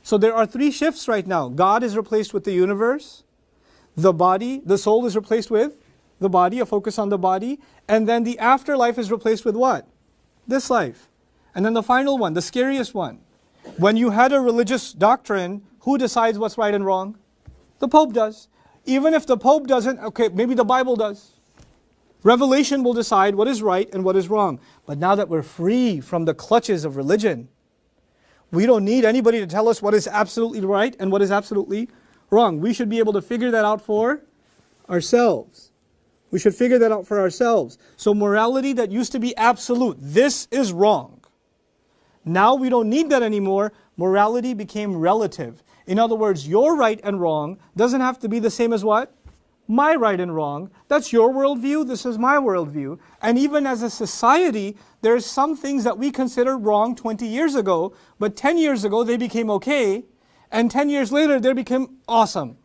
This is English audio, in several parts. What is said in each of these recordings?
So there are three shifts right now. God is replaced with the universe. The body, the soul is replaced with the body, a focus on the body. And then the afterlife is replaced with what? This life. And then the final one, the scariest one. When you had a religious doctrine, who decides what's right and wrong? The Pope does. Even if the Pope doesn't, okay, maybe the Bible does. Revelation will decide what is right and what is wrong. But now that we're free from the clutches of religion, we don't need anybody to tell us what is absolutely right and what is absolutely wrong. We should be able to figure that out for ourselves. We should figure that out for ourselves. So morality that used to be absolute, this is wrong. Now we don't need that anymore. Morality became relative. In other words, your right and wrong doesn't have to be the same as what? My right and wrong. That's your worldview, this is my worldview. And even as a society, there's some things that we considered wrong 20 years ago, but 10 years ago they became okay, and 10 years later they became awesome.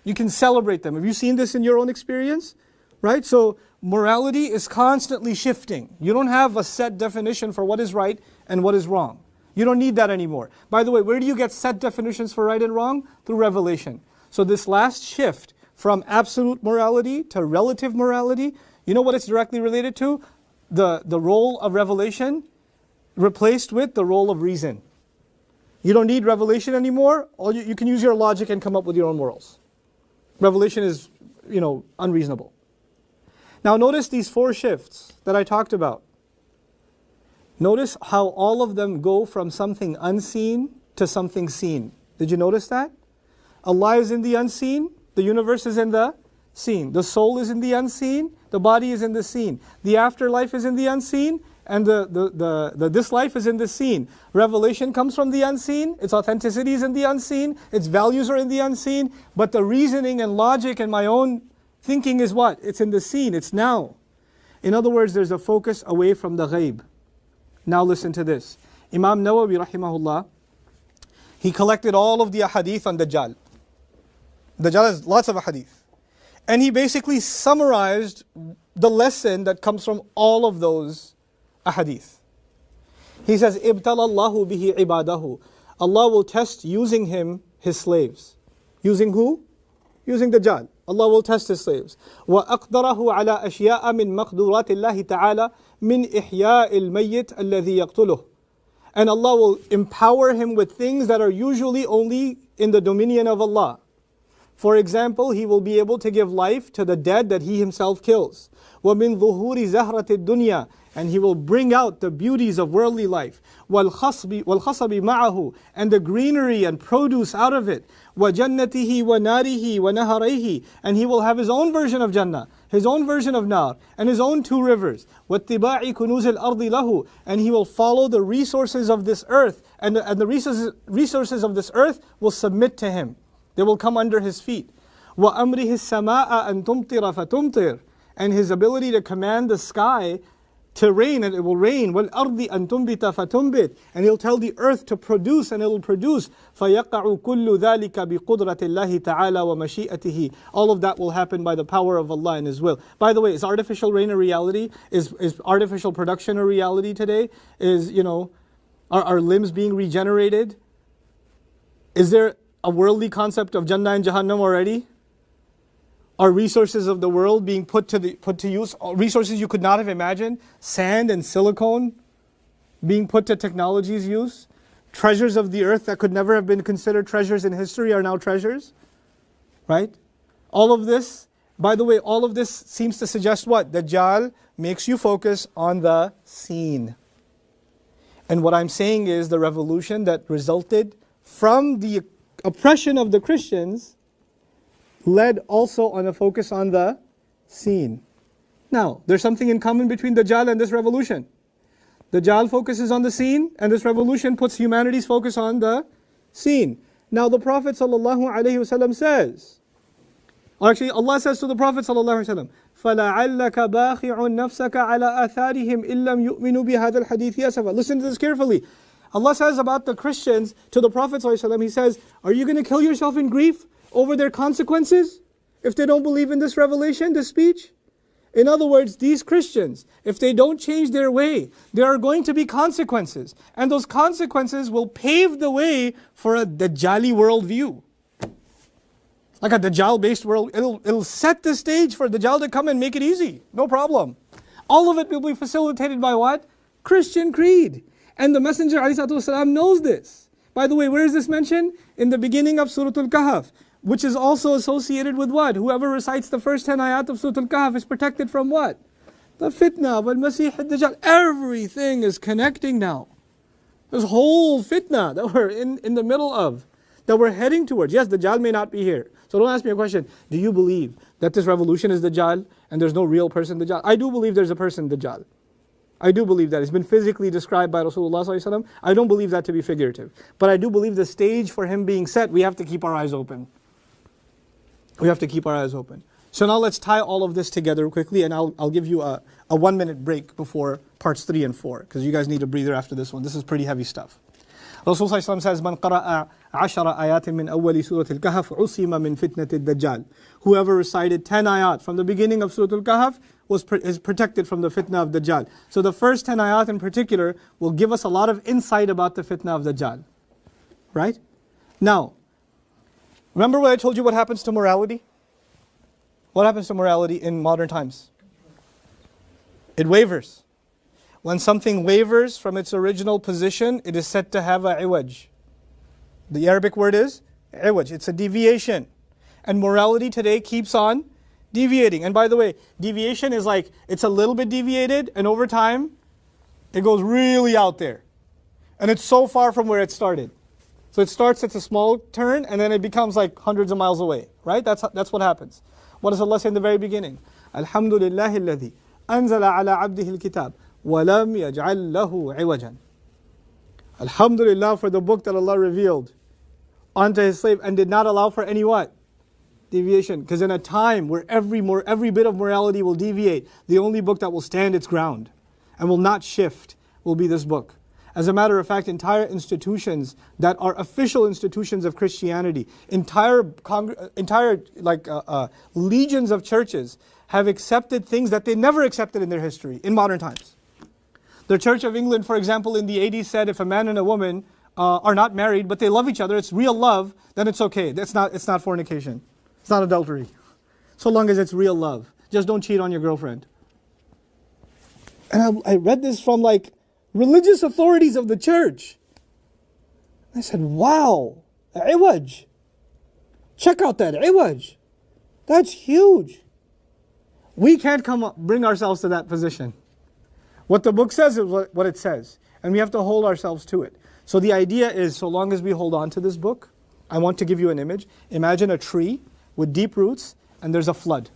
You can celebrate them. Have you seen this in your own experience? Right? So morality is constantly shifting. You don't have a set definition for what is right and what is wrong. You don't need that anymore. By the way, where do you get set definitions for right and wrong? Through revelation. So this last shift from absolute morality to relative morality, you know what it's directly related to? The role of revelation replaced with the role of reason. You don't need revelation anymore. You can use your logic and come up with your own morals. Revelation is, unreasonable. Now notice these four shifts that I talked about. Notice how all of them go from something unseen to something seen. Did you notice that? Allah is in the unseen, the universe is in the seen. The soul is in the unseen, the body is in the seen. The afterlife is in the unseen, and this life is in the seen. Revelation comes from the unseen, its authenticity is in the unseen, its values are in the unseen, but the reasoning and logic and my own thinking is what? It's in the seen, it's now. In other words, there's a focus away from the ghaib. Now listen to this. Imam Nawawi rahimahullah, he collected all of the ahadith on Dajjal. Dajjal has lots of ahadith. And he basically summarized the lesson that comes from all of those ahadith. He says, "Ibtala Allahu bihi ibadahu." Allah will test using him his slaves. Using who? Using Dajjal. Allah will test his slaves. وَأَقْدَرَهُ عَلَى أَشْيَاءَ مِن مَقْدُورَاتِ اللَّهِ تَعَالَى مِنْ إِحْيَاءِ الْمَيِّتِ الَّذِي يَقْتُلُهُ. And Allah will empower him with things that are usually only in the dominion of Allah. For example, he will be able to give life to the dead that he himself kills. وَمِن ظُهُورِ زَهْرَةِ الدُّنْيَا. And he will bring out the beauties of worldly life. وَالْخَصَبِ مَعَهُ. And the greenery and produce out of it. وَجَنَّتِهِ وَنَارِهِ وَنَهَرَيْهِ. And he will have his own version of Jannah, his own version of Nar, and his own two rivers. وَاتِّبَاعِ كُنُوزِ الْأَرْضِ لَهُ. And he will follow the resources of this earth, and the resources of this earth will submit to him. They will come under his feet. وَأَمْرِهِ السَّمَاءَ أَن تُمْطِرَ فَتُمْطِرْ. And his ability to command the sky to rain, and it will rain. وَالْأَرْضِ أَن تُنْبِتَ فَتُنْبِتْ. And he'll tell the earth to produce, and it will produce. فَيَقَعُ كُلُّ ذَلِكَ بِقُدْرَةِ اللَّهِ تَعَالَى وَمَشِيئَتِهِ. All of that will happen by the power of Allah and His will. By the way, is artificial rain a reality? Is artificial production a reality today? Are limbs being regenerated? Is there a worldly concept of Jannah and Jahannam already? Are resources of the world being put to use? Resources you could not have imagined? Sand and silicone being put to technology's use? Treasures of the earth that could never have been considered treasures in history are now treasures? Right? All of this, by the way, all of this seems to suggest what? Dajjal makes you focus on the seen. And what I'm saying is the revolution that resulted from the oppression of the Christians led also on a focus on the seen. Now, there's something in common between Dajjal and this revolution. Dajjal focuses on the seen, and this revolution puts humanity's focus on the seen. Now, the Prophet ﷺ says, or actually Allah says to the Prophet ﷺ, فَلَعَلَّكَ بَاخِعٌ نَفْسَكَ عَلَىٰ آثَارِهِمْ إِن لَّمْ يُؤْمِنُوا بِهَذَا الْحَدِيثِ أَسَفًا. Listen to this carefully. Allah says about the Christians to the Prophet ﷺ, He says, are you going to kill yourself in grief over their consequences if they don't believe in this revelation, this speech? In other words, these Christians, if they don't change their way, there are going to be consequences. And those consequences will pave the way for a Dajjali worldview. Like a Dajjal-based world, it'll set the stage for Dajjal to come and make it easy. No problem. All of it will be facilitated by what? Christian creed. And the Messenger ﷺ knows this. By the way, where is this mentioned? In the beginning of Surat Al-kahaf, which is also associated with what? Whoever recites the first 10 ayat of Surat Al-kahaf is protected from what? The fitna of Al-Masih Al-Dajjal. Everything is connecting now. This whole fitna that we're in the middle of, that we're heading towards. Yes, Dajjal may not be here. So don't ask me a question. Do you believe that this revolution is Dajjal and there's no real person Dajjal? I do believe there's a person Dajjal. I do believe that. It's been physically described by Rasulullah ﷺ. I don't believe that to be figurative. But I do believe the stage for him being set, we have to keep our eyes open. We have to keep our eyes open. So now let's tie all of this together quickly, and I'll give you a 1 minute break before parts 3 and 4, because you guys need a breather after this one. This is pretty heavy stuff. Rasulullah ﷺ says, "Man qara'a 10 ayat min awwali Surat Al-kahaf usima min Fitnat Al Dajjal." Whoever recited 10 ayat from the beginning of Surat Al-kahaf is protected from the fitna of Dajjal. So the first 10 ayat in particular will give us a lot of insight about the fitna of Dajjal. Right? Now, remember when I told you what happens to morality? What happens to morality in modern times? It wavers. When something wavers from its original position, it is said to have a iwaj. The Arabic word is iwaj. It's a deviation. And morality today keeps on deviating. And by the way, deviation is like, it's a little bit deviated, and over time, it goes really out there. And it's so far from where it started. So it starts at a small turn, and then it becomes like hundreds of miles away. Right? That's what happens. What does Allah say in the very beginning? Alhamdulillahi alladhi anzala ala abdihi al-kitab wa lam yaj'al lahu iwajan. Alhamdulillah for the book that Allah revealed onto His slave and did not allow for any what? Deviation. Because in a time where every bit of morality will deviate, the only book that will stand its ground and will not shift will be this book. As a matter of fact, entire institutions that are official institutions of Christianity, entire legions of churches have accepted things that they never accepted in their history in modern times. The Church of England, for example, in the 80s said if a man and a woman are not married but they love each other, it's real love, then it's okay. It's not fornication. It's not adultery. So long as it's real love. Just don't cheat on your girlfriend. And I read this from religious authorities of the church. I said, wow, iwaj. Check out that iwaj. That's huge. We can't bring ourselves to that position. What the book says is what it says. And we have to hold ourselves to it. So the idea is, so long as we hold on to this book, I want to give you an image. Imagine a tree with deep roots and there's a flood.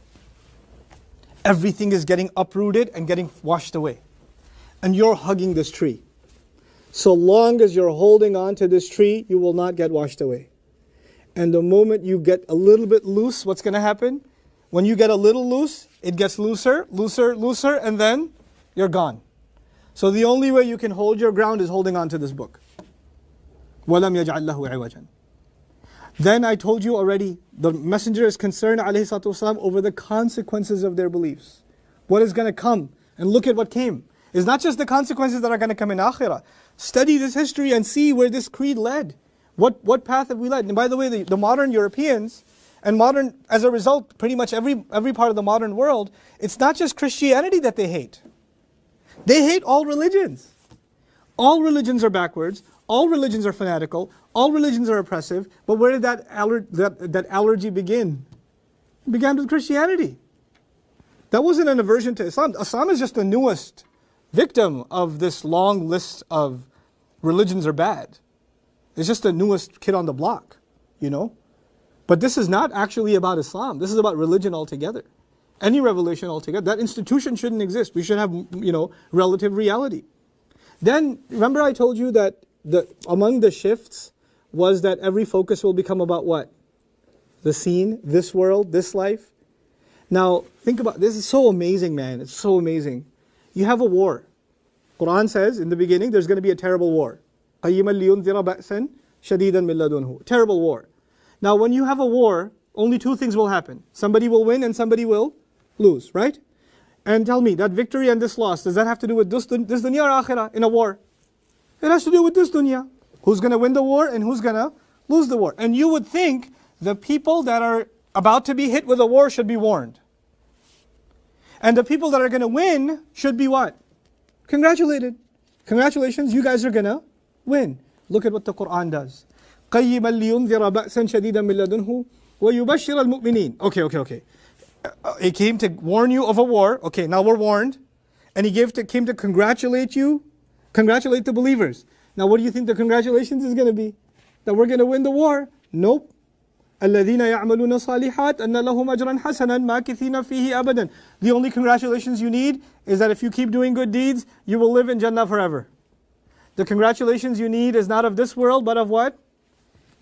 Everything is getting uprooted and getting washed away. And you're hugging this tree. So long as you're holding on to this tree, you will not get washed away. And the moment you get a little bit loose, what's going to happen? When you get a little loose, it gets looser, looser, looser, and then you're gone. So the only way you can hold your ground is holding on to this book. وَلَمْ يَجْعَلْ لَهُ عِوَجًا. Then I told you already, the Messenger is concerned ﷺ over the consequences of their beliefs. What is going to come? And look at what came. It's not just the consequences that are going to come in akhirah. Study this history and see where this creed led. What path have we led? And by the way, the modern Europeans, and as a result, pretty much every part of the modern world, it's not just Christianity that they hate. They hate all religions. All religions are backwards. All religions are fanatical. All religions are oppressive. But where did that allergy begin? It began with Christianity. That wasn't an aversion to Islam. Islam is just the newest victim of this long list of religions are bad. It's just the newest kid on the block, But this is not actually about Islam. This is about religion altogether. Any revelation altogether. That institution shouldn't exist. We should have, relative reality. Then, remember I told you that among the shifts was that every focus will become about what? The scene, this world, this life. Now, think about, this is so amazing, man. It's so amazing. You have a war. Quran says in the beginning there's going to be a terrible war. قَيِّمًا لِيُنذِرَ بَأْسًا شَدِيدًا مِنْ لَدُنْهُ. Terrible war. Now when you have a war, only two things will happen. Somebody will win and somebody will lose, right? And tell me, that victory and this loss, does that have to do with this dunya or akhirah in a war? It has to do with this dunya. Who's going to win the war and who's going to lose the war? And you would think the people that are about to be hit with a war should be warned. And the people that are going to win should be what? Congratulated. Congratulations, you guys are going to win. Look at what the Quran does. قَيِّمًا لِيُنذِرَ بَأْسًا شَدِيدًا مِنْ لَدُنْهُ وَيُبَشِّرَ الْمُؤْمِنِينَ. Okay. He came to warn you of a war. Okay, now we're warned. And he came to congratulate you, congratulate the believers. Now what do you think the congratulations is going to be? That we're going to win the war? Nope. الَّذِينَ يَعْمَلُونَ صَالِحَاتٍ أَنَّ لَهُمْ أَجْرًا حَسَنًا مَاكِثِينَ فِيهِ أَبَدًا. The only congratulations you need is that if you keep doing good deeds, you will live in Jannah forever. The congratulations you need is not of this world, but of what?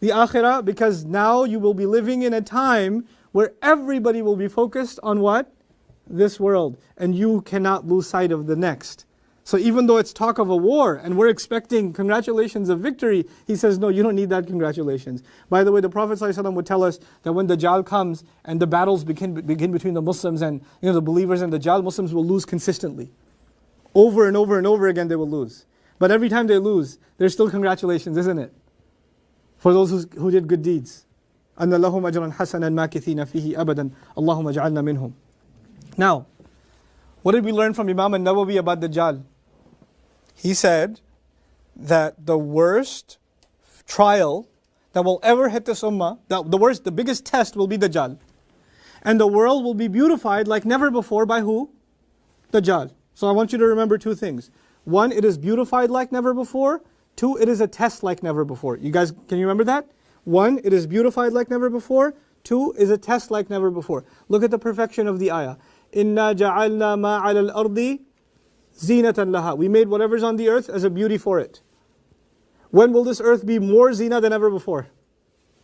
The akhirah, because now you will be living in a time where everybody will be focused on what? This world. And you cannot lose sight of the next. So even though it's talk of a war and we're expecting congratulations of victory, he says, no, you don't need that congratulations. By the way, the Prophet ﷺ would tell us that when Dajjal comes and the battles begin between the Muslims and the believers and Dajjal, Muslims will lose consistently. Over and over and over again they will lose. But every time they lose, there's still congratulations, isn't it? For those who did good deeds. أَنَّ لَهُمْ أَجْرًا حَسَنًا مَاكِثِينَ فِيهِ أَبَدًا اللَّهُمَّ اجْعَلْنَا مِنْهُمْ. Now, what did we learn from Imam al-Nawawi about Dajjal? He said that the worst trial that will ever hit this ummah, the biggest test will be Dajjal. And the world will be beautified like never before by who? Dajjal. So I want you to remember two things. One, it is beautified like never before. Two, it is a test like never before. You guys, can you remember that? One, it is beautified like never before. Two, is a test like never before. Look at the perfection of the ayah. إِنَّا جَعَلْنَا مَا عَلَى الْأَرْضِ زِينَةً لَهَا. We made whatever's on the earth as a beauty for it. When will this earth be more zina than ever before?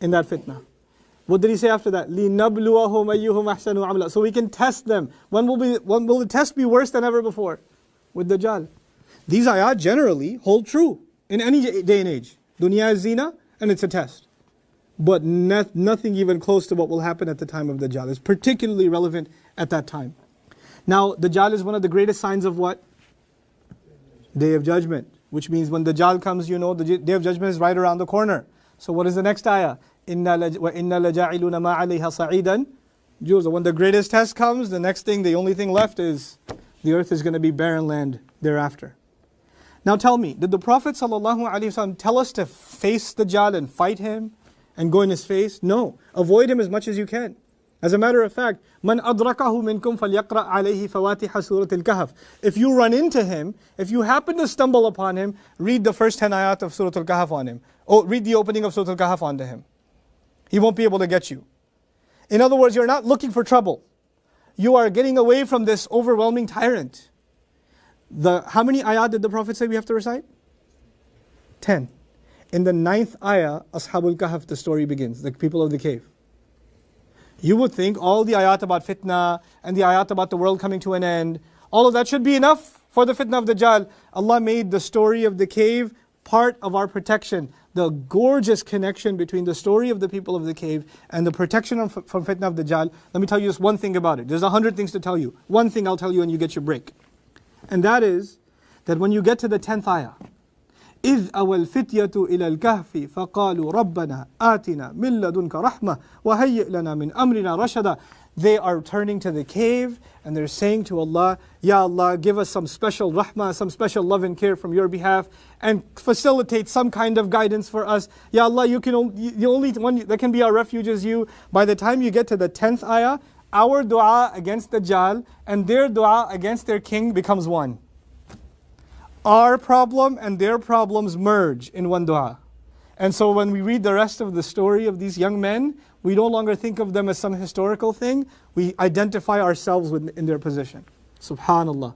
In that fitna. What did he say after that? لِنَبْلُوَهُمْ أَيُّهُمْ أَحْسَنُ عَمْلًا. So we can test them. When will the test be worse than ever before? With Dajjal. These ayat generally hold true in any day and age. Dunya is zina and it's a test. But nothing even close to what will happen at the time of Dajjal. It's particularly relevant at that time. Now, Dajjal is one of the greatest signs of what? Day of Judgment. Which means when Dajjal comes, you know the Day of Judgment is right around the corner. So what is the next ayah? إِنَّا لَجَاعِلُونَ مَا عَلَيْهَا صَعِيدًا. When the greatest test comes, the only thing left is the earth is going to be barren land thereafter. Now tell me, did the Prophet ﷺ tell us to face Dajjal and fight him and go in his face? No. Avoid him as much as you can. As a matter of fact, مَنْ أَدْرَكَهُ مِنْكُمْ فَلْيَقْرَأْ عَلَيْهِ فَوَاتِحَ سُورَةِ الْكَهَفِ. If you run into him, if you happen to stumble upon him, read the first 10 ayat of Surat Al-kahaf on him. Read the opening of Surat Al-kahaf onto him. He won't be able to get you. In other words, you're not looking for trouble. You are getting away from this overwhelming tyrant. How many ayat did the Prophet say we have to recite? 10. In the 9th ayah, Ashabul Kahf, the story begins, the people of the cave. You would think all the ayat about fitna and the ayat about the world coming to an end, all of that should be enough for the fitna of Dajjal. Allah made the story of the cave part of our protection. The gorgeous connection between the story of the people of the cave and the protection from fitna of Dajjal. Let me tell you just one thing about it. There's 100 things to tell you. One thing I'll tell you and you get your break. And that is that when you get to the 10th ayah, إِذْ أَوَى الْفِتْيَةُ إِلَى الْكَهْفِ فَقَالُوا رَبَّنَا آتِنَا مِنْ لَدُنْكَ رَحْمَةً وَهَيِّئْ لَنَا مِنْ أَمْرِنَا رَشَدًا. They are turning to the cave and they're saying to Allah, Ya Allah, give us some special rahmah, some special love and care from your behalf and facilitate some kind of guidance for us. Ya Allah, the only one that can be our refuge is you. By the time you get to the 10th ayah, our dua against Dajjal and their dua against their king becomes one. Our problem and their problems merge in one dua. And so when we read the rest of the story of these young men, we no longer think of them as some historical thing. We identify ourselves in their position. Subhanallah.